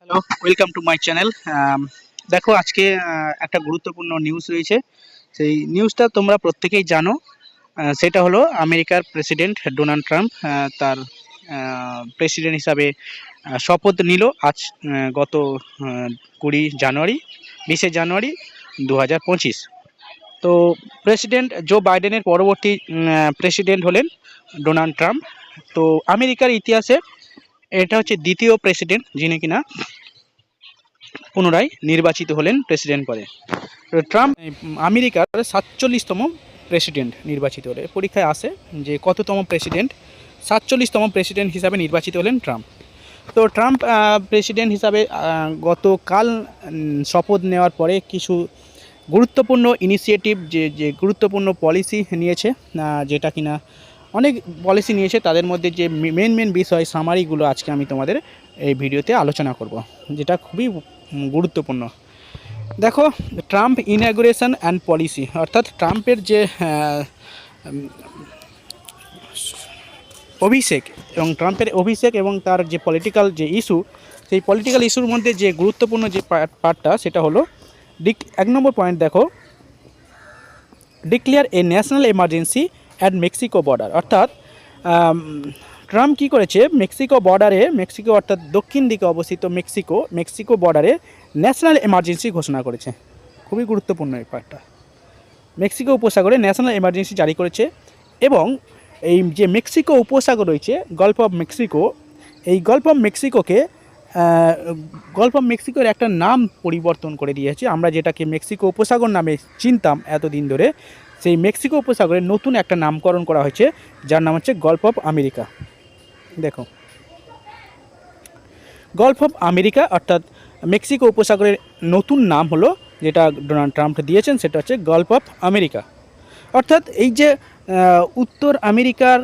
Hello, welcome to my channel. দেখো আজকে একটা গুরুত্বপূর্ণ নিউজ রয়েছে। সেই নিউজটা তোমরা প্রত্যেকেই জানো। সেটা হলো আমেরিকার প্রেসিডেন্ট ডোনাল্ড ট্রাম্প তার প্রেসিডেন্ট হিসাবে শপথ নিল আজ গত 20 জানুয়ারি 20 জানুয়ারি 2025। তো প্রেসিডেন্ট জো বাইডেনের পরবর্তী প্রেসিডেন্ট হলেন ডোনাল্ড ট্রাম্প। তো আমেরিকার ইতিহাসে এটা হচ্ছে দ্বিতীয় প্রেসিডেন্ট যিনি কিনা পুনরায় নির্বাচিত হলেন প্রেসিডেন্ট পদে। ট্রাম্প আমেরিকার 47তম প্রেসিডেন্ট নির্বাচিত হলে পরীক্ষায় আসে যে কততম প্রেসিডেন্ট। 47তম প্রেসিডেন্ট হিসাবে নির্বাচিত হলেন ট্রাম্প। তো ট্রাম্প প্রেসিডেন্ট হিসাবে গতকাল শপথ নেওয়ার পরে কিছু গুরুত্বপূর্ণ ইনিশিয়েটিভ যে গুরুত্বপূর্ণ পলিসি নিয়েছে, যেটা কিনা অনেক পলিসি নিয়েছে, তাদের মধ্যে যে মেন বিষয় সামারিগুলো আজকে আমি তোমাদের এই ভিডিওতে আলোচনা করব, যেটা খুবই গুরুত্বপূর্ণ। দেখো, ট্রাম্প ইনঅগ্রেশন অ্যান্ড পলিসি, অর্থাৎ ট্রাম্পের যে অভিষেক এবং তার যে পলিটিক্যাল যে ইস্যু, সেই পলিটিক্যাল ইস্যুর মধ্যে যে গুরুত্বপূর্ণ যে পার্টটা সেটা হলো 1 নম্বর পয়েন্ট। দেখো, declare a national emergency at Mexico border. অর্থাৎ ট্রাম্প কী করেছে, মেক্সিকো বর্ডারে, মেক্সিকো অর্থাৎ দক্ষিণ দিকে অবস্থিত মেক্সিকো বর্ডারে ন্যাশনাল এমার্জেন্সি ঘোষণা করেছে। খুবই গুরুত্বপূর্ণ এই পার্টটা। মেক্সিকো উপসাগরে ন্যাশনাল এমার্জেন্সি জারি করেছে এবং এই যে মেক্সিকো উপসাগর রয়েছে, গল্ফ অফ মেক্সিকো, এই গল্ফ অফ মেক্সিকোর একটা নাম পরিবর্তন করে দিয়েছে। আমরা যেটাকে মেক্সিকো উপসাগর নামে চিনতাম এতদিন ধরে, সেই মেক্সিকো উপসাগরের নতুন একটা নামকরণ করা হয়েছে, যার নাম হচ্ছে গল্ফ অফ আমেরিকা। দেখো, গল্ফ অফ আমেরিকা অর্থাৎ মেক্সিকো উপসাগরের নতুন নাম হলো, যেটা ডোনাল্ড ট্রাম্প দিয়েছেন, সেটা হচ্ছে গল্ফ অফ আমেরিকা। অর্থাৎ এই যে উত্তর আমেরিকার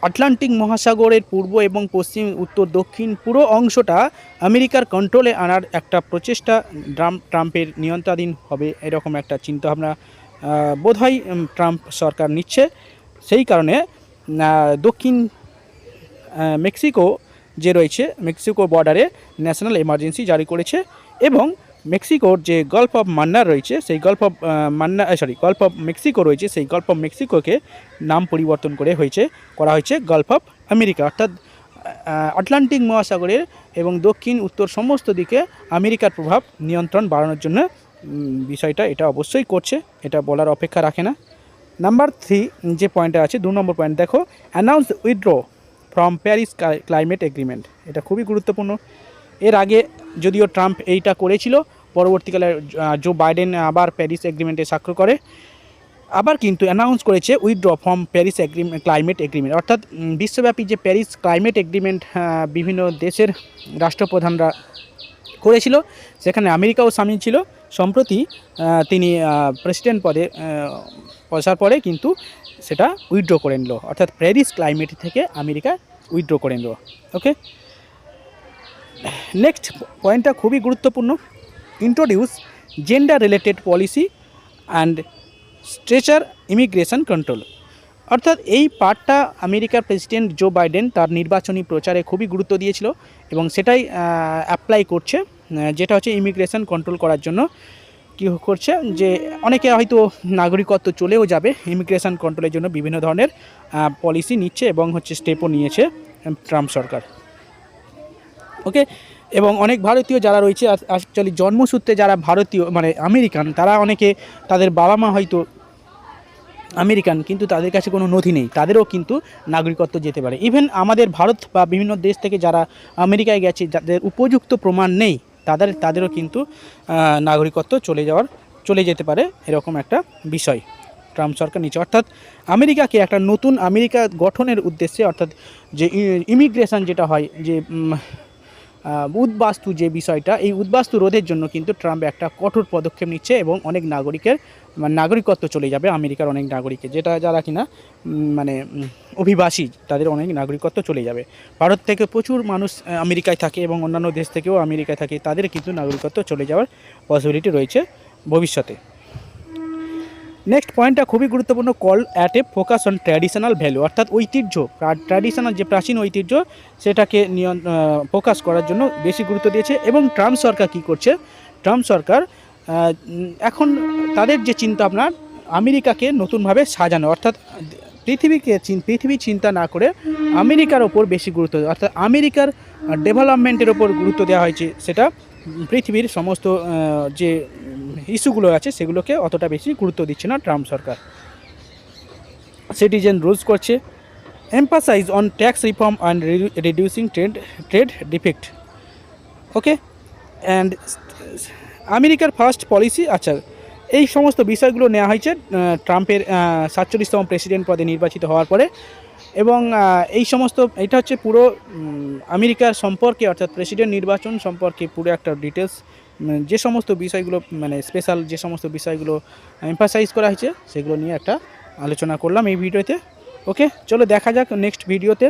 আটলান্টিক মহাসাগরের পূর্ব এবং পশ্চিম, উত্তর দক্ষিণ পুরো অংশটা আমেরিকার কন্ট্রোলে আনার একটা প্রচেষ্টা ট্রাম্পের নিয়ন্ত্রণাধীন হবে, এরকম একটা চিন্তাভাবনা বোধহয় ট্রাম্প সরকার নিচ্ছে। সেই কারণে দক্ষিণ মেক্সিকো যে রয়েছে, মেক্সিকো বর্ডারে ন্যাশনাল এমার্জেন্সি জারি করেছে এবং মেক্সিকোর যে গল্ফ অফ মান্নার রয়েছে, সেই গল্ফ অফ মেক্সিকো রয়েছে, সেই গল্ফ অফ মেক্সিকোকে নাম পরিবর্তন করা হয়েছে গল্ফ অফ আমেরিকা। অর্থাৎ আটলান্টিক মহাসাগরের এবং দক্ষিণ উত্তর সমস্ত দিকে আমেরিকার প্রভাব নিয়ন্ত্রণ বাড়ানোর জন্য বিষয়টা এটা অবশ্যই করছে, এটা বলার অপেক্ষা রাখে না। নাম্বার 3 যে পয়েন্টটা আছে, 2 নম্বর পয়েন্ট, দেখো, announce withdraw from Paris climate agreement. এটা খুবই গুরুত্বপূর্ণ। এর আগে যদিও ট্রাম্প এইটা করেছিল, পরবর্তীকালে জো বাইডেন আবার প্যারিস এগ্রিমেন্টে স্বাক্ষর করে, আবার কিন্তু অ্যানাউন্স করেছে withdraw from Paris climate agreement. অর্থাৎ বিশ্বব্যাপী যে প্যারিস ক্লাইমেট এগ্রিমেন্ট বিভিন্ন দেশের রাষ্ট্রপ্রধানরা করেছিল, সেখানে আমেরিকাও সামিল ছিল। সম্প্রতি তিনি প্রেসিডেন্ট পদে বসার পরে কিন্তু সেটা উইথড্র করে নিল, অর্থাৎ প্যারিস ক্লাইমেট থেকে আমেরিকা উইথড্র করে নিল। ওকে, নেক্সট পয়েন্টটা খুবই গুরুত্বপূর্ণ, introduce gender related policy and stretcher immigration control. অর্থাৎ এই পার্টটা আমেরিকার প্রেসিডেন্ট জো বাইডেন তার নির্বাচনী প্রচারে খুবই গুরুত্ব দিয়েছিল এবং সেটাই অ্যাপ্লাই করছে, যেটা হচ্ছে ইমিগ্রেশন কন্ট্রোল করার জন্য। কী করছে যে অনেকে হয়তো নাগরিকত্ব চলেও যাবে, ইমিগ্রেশন কন্ট্রোলের জন্য বিভিন্ন ধরনের পলিসি নিচ্ছে এবং স্টেপও নিয়েছে ট্রাম্প সরকার। ওকে, এবং অনেক ভারতীয় যারা রয়েছে, অ্যাকচুয়ালি জন্মসূত্রে যারা ভারতীয় মানে আমেরিকান, তারা অনেকে, তাদের বাবা মা হয়তো আমেরিকান কিন্তু তাদের কাছে কোনো নথি নেই, তাদেরও কিন্তু নাগরিকত্ব যেতে পারে। ইভেন আমাদের ভারত বা বিভিন্ন দেশ থেকে যারা আমেরিকায় গেছে, যাদের উপযুক্ত প্রমাণ নেই, তাদেরও কিন্তু নাগরিকত্ব চলে যেতে পারে, এরকম একটা বিষয় ট্রাম্প সরকার নিচ্ছে। অর্থাৎ আমেরিকাকে একটা নতুন আমেরিকা গঠনের উদ্দেশ্যে, অর্থাৎ যে ইমিগ্রেশন যেটা হয়, যে উদ্বাস্তু যে বিষয়টা, এই উদ্বাস্তু রোধের জন্য কিন্তু ট্রাম্প একটা কঠোর পদক্ষেপ নিচ্ছে এবং অনেক নাগরিকের নাগরিকত্ব চলে যাবে, আমেরিকার অনেক নাগরিকের, যারা কিনা মানে অভিবাসী, তাদের অনেক নাগরিকত্ব চলে যাবে। ভারত থেকে প্রচুর মানুষ আমেরিকায় থাকে এবং অন্যান্য দেশ থেকেও আমেরিকায় থাকে, তাদের কিন্তু নাগরিকত্ব চলে যাওয়ার পসিবিলিটি রয়েছে ভবিষ্যতে। নেক্সট পয়েন্টটা খুবই গুরুত্বপূর্ণ, call at a focus on traditional value, অর্থাৎ ঐতিহ্য, ট্র্যাডিশনাল যে প্রাচীন ঐতিহ্য সেটাকে ফোকাস করার জন্য বেশি গুরুত্ব দিয়েছে। এবং ট্রাম্প সরকার কী করছে, ট্রাম্প সরকার এখন তাদের যে চিন্তা ভাবনা আমেরিকাকে নতুনভাবে সাজানো, অর্থাৎ পৃথিবী চিন্তা না করে আমেরিকার ওপর বেশি গুরুত্ব দেওয়া, অর্থাৎ আমেরিকার ডেভেলপমেন্টের ওপর গুরুত্ব দেওয়া হয়েছে, সেটা পৃথিবীর সমস্ত যে ইস্যুগুলো আছে সেগুলোকে অতটা বেশি গুরুত্ব দিচ্ছে না ট্রাম্প সরকার। সিটিজেন রুলস করছে, emphasize on tax reform and reducing trade defect. Okay, and আমেরিকার ফার্স্ট পলিসি, আচ্ছা এই সমস্ত বিষয়গুলো নেওয়া হয়েছে ট্রাম্পের 47তম প্রেসিডেন্ট পদে নির্বাচিত হওয়ার পরে। এবং এই সমস্ত, এটা হচ্ছে পুরো আমেরিকার সম্পর্কে, অর্থাৎ প্রেসিডেন্ট নির্বাচন সম্পর্কে পুরো একটা ডিটেলস, যে সমস্ত বিষয়গুলো মানে স্পেশাল যে সমস্ত বিষয়গুলো এমফাসাইজ করা হয়েছে সেগুলো নিয়ে একটা আলোচনা করলাম এই ভিডিওতে। ওকে, চলো দেখা যাক নেক্সট ভিডিওতে।